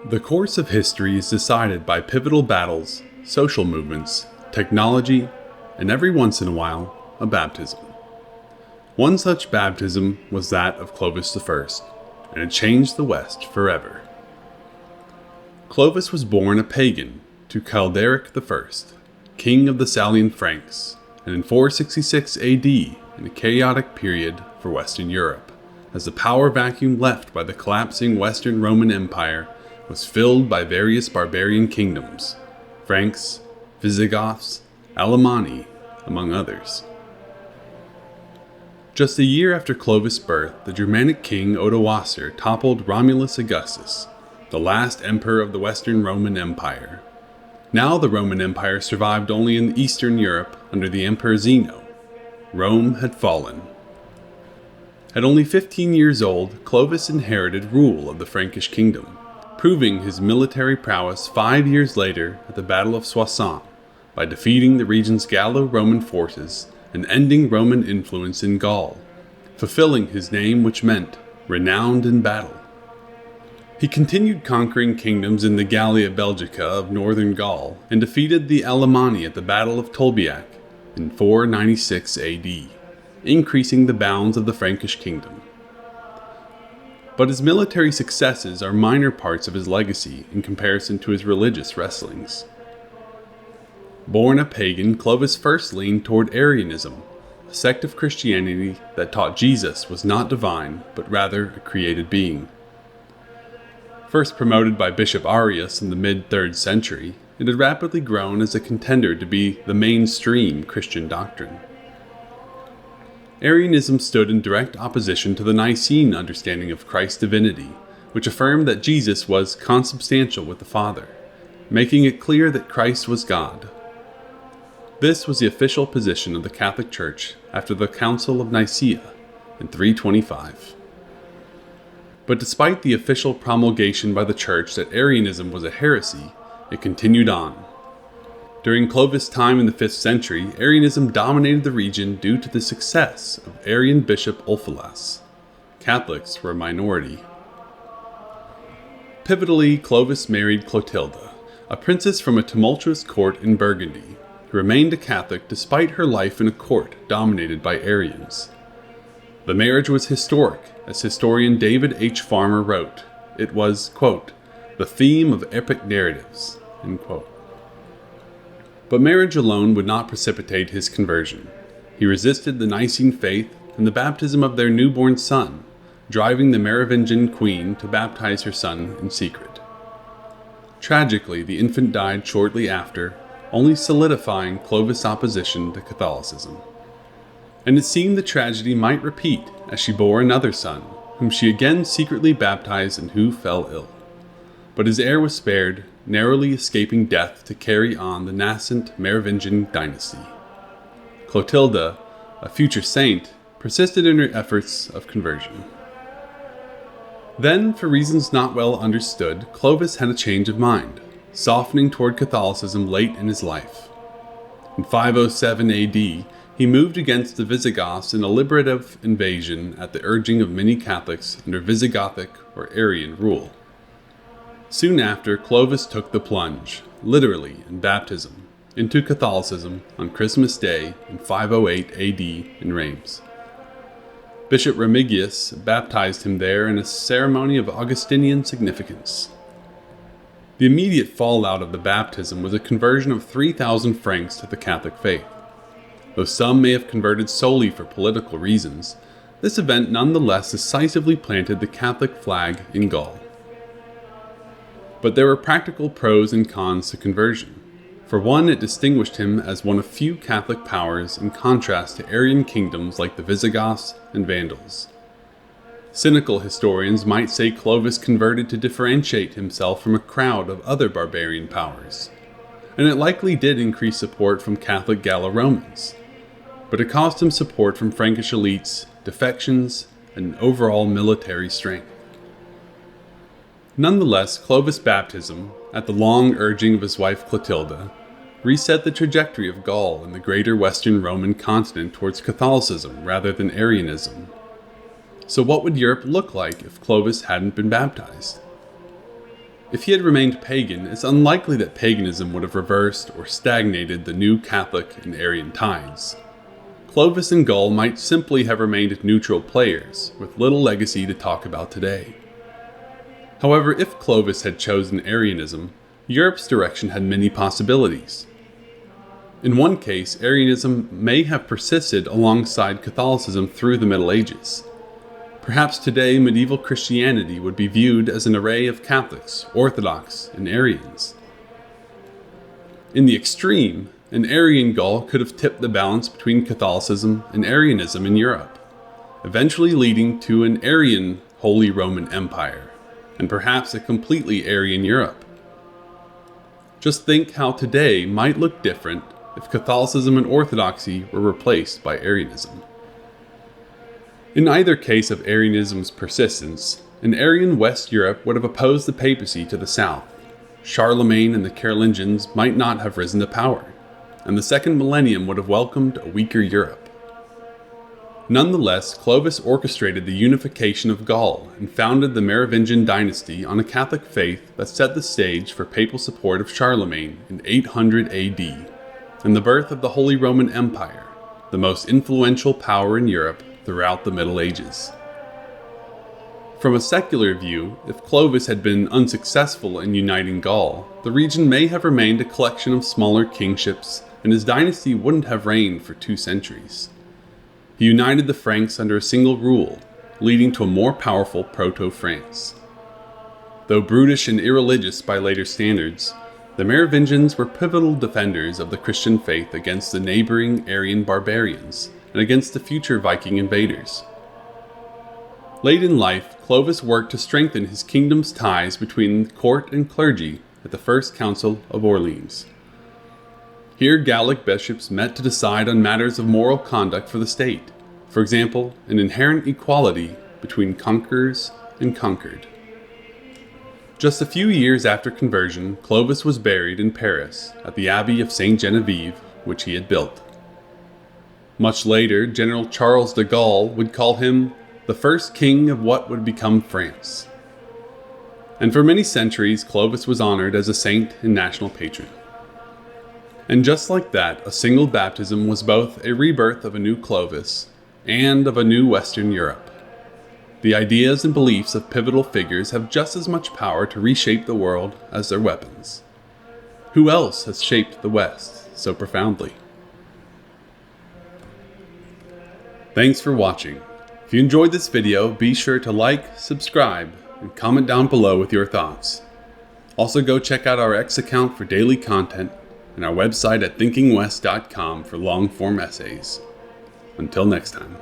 The course of history is decided by pivotal battles, social movements, technology, and every once in a while, a baptism. One such baptism was that of Clovis I, and it changed the West forever. Clovis was born a pagan to Childeric I, king of the Salian Franks, and in 466 AD, in a chaotic period for Western Europe, as the power vacuum left by the collapsing Western Roman Empire was filled by various barbarian kingdoms, Franks, Visigoths, Alemanni, among others. Just a year after Clovis' birth, the Germanic king Odoacer toppled Romulus Augustus, the last emperor of the Western Roman Empire. Now the Roman Empire survived only in Eastern Europe under the Emperor Zeno. Rome had fallen. At only 15 years old, Clovis inherited rule of the Frankish kingdom, proving his military prowess 5 years later at the Battle of Soissons by defeating the region's Gallo-Roman forces and ending Roman influence in Gaul, fulfilling his name which meant renowned in battle. He continued conquering kingdoms in the Gallia Belgica of northern Gaul and defeated the Alemanni at the Battle of Tolbiac in 496 AD, increasing the bounds of the Frankish kingdom. But his military successes are minor parts of his legacy in comparison to his religious wrestlings. Born a pagan, Clovis first leaned toward Arianism, a sect of Christianity that taught Jesus was not divine, but rather a created being. First promoted by Bishop Arius in the mid-3rd century, it had rapidly grown as a contender to be the mainstream Christian doctrine. Arianism stood in direct opposition to the Nicene understanding of Christ's divinity, which affirmed that Jesus was consubstantial with the Father, making it clear that Christ was God. This was the official position of the Catholic Church after the Council of Nicaea in 325. But despite the official promulgation by the Church that Arianism was a heresy, it continued on. During Clovis' time in the 5th century, Arianism dominated the region due to the success of Arian Bishop Ulfilas. Catholics were a minority. Pivotally, Clovis married Clotilde, a princess from a tumultuous court in Burgundy, who remained a Catholic despite her life in a court dominated by Arians. The marriage was historic, as historian David H. Farmer wrote. It was, quote, the theme of epic narratives, end quote. But marriage alone would not precipitate his conversion. He resisted the Nicene faith and the baptism of their newborn son, driving the Merovingian queen to baptize her son in secret. Tragically, the infant died shortly after, only solidifying Clovis' opposition to Catholicism. And it seemed the tragedy might repeat as she bore another son, whom she again secretly baptized and who fell ill. But his heir was spared, narrowly escaping death to carry on the nascent Merovingian dynasty. Clotilde, a future saint, persisted in her efforts of conversion. Then, for reasons not well understood, Clovis had a change of mind, softening toward Catholicism late in his life. In 507 AD, he moved against the Visigoths in a liberative invasion at the urging of many Catholics under Visigothic or Arian rule. Soon after, Clovis took the plunge, literally in baptism, into Catholicism on Christmas Day in 508 AD in Reims. Bishop Remigius baptized him there in a ceremony of Augustinian significance. The immediate fallout of the baptism was a conversion of 3,000 Franks to the Catholic faith. Though some may have converted solely for political reasons, this event nonetheless decisively planted the Catholic flag in Gaul. But there were practical pros and cons to conversion. For one, it distinguished him as one of few Catholic powers in contrast to Arian kingdoms like the Visigoths and Vandals. Cynical historians might say Clovis converted to differentiate himself from a crowd of other barbarian powers, and it likely did increase support from Catholic Gallo-Romans. But it cost him support from Frankish elites, defections, and overall military strength. Nonetheless, Clovis' baptism, at the long urging of his wife Clotilde, reset the trajectory of Gaul and the greater Western Roman continent towards Catholicism rather than Arianism. So what would Europe look like if Clovis hadn't been baptized? If he had remained pagan, it's unlikely that paganism would have reversed or stagnated the new Catholic and Arian tides. Clovis and Gaul might simply have remained neutral players, with little legacy to talk about today. However, if Clovis had chosen Arianism, Europe's direction had many possibilities. In one case, Arianism may have persisted alongside Catholicism through the Middle Ages. Perhaps today medieval Christianity would be viewed as an array of Catholics, Orthodox, and Arians. In the extreme, an Arian Gaul could have tipped the balance between Catholicism and Arianism in Europe, eventually leading to an Arian Holy Roman Empire, and perhaps a completely Arian Europe. Just think how today might look different if Catholicism and Orthodoxy were replaced by Arianism. In either case of Arianism's persistence, an Arian West Europe would have opposed the papacy to the south. Charlemagne and the Carolingians might not have risen to power, and the second millennium would have welcomed a weaker Europe. Nonetheless, Clovis orchestrated the unification of Gaul and founded the Merovingian dynasty on a Catholic faith that set the stage for papal support of Charlemagne in 800 AD, and the birth of the Holy Roman Empire, the most influential power in Europe throughout the Middle Ages. From a secular view, if Clovis had been unsuccessful in uniting Gaul, the region may have remained a collection of smaller kingships, and his dynasty wouldn't have reigned for 2 centuries. He united the Franks under a single rule, leading to a more powerful Proto-France. Though brutish and irreligious by later standards, the Merovingians were pivotal defenders of the Christian faith against the neighboring Arian barbarians, and against the future Viking invaders. Late in life, Clovis worked to strengthen his kingdom's ties between court and clergy at the First Council of Orleans. Here, Gallic bishops met to decide on matters of moral conduct for the state, for example, an inherent equality between conquerors and conquered. Just a few years after conversion, Clovis was buried in Paris at the Abbey of Saint Genevieve, which he had built. Much later, General Charles de Gaulle would call him the first king of what would become France. And for many centuries, Clovis was honored as a saint and national patron. And just like that, a single baptism was both a rebirth of a new Clovis and of a new Western Europe. The ideas and beliefs of pivotal figures have just as much power to reshape the world as their weapons. Who else has shaped the West so profoundly? Thanks for watching. If you enjoyed this video, be sure to like, subscribe, and comment down below with your thoughts. Also go check out our X account for daily content and our website at thinkingwest.com for long-form essays. Until next time.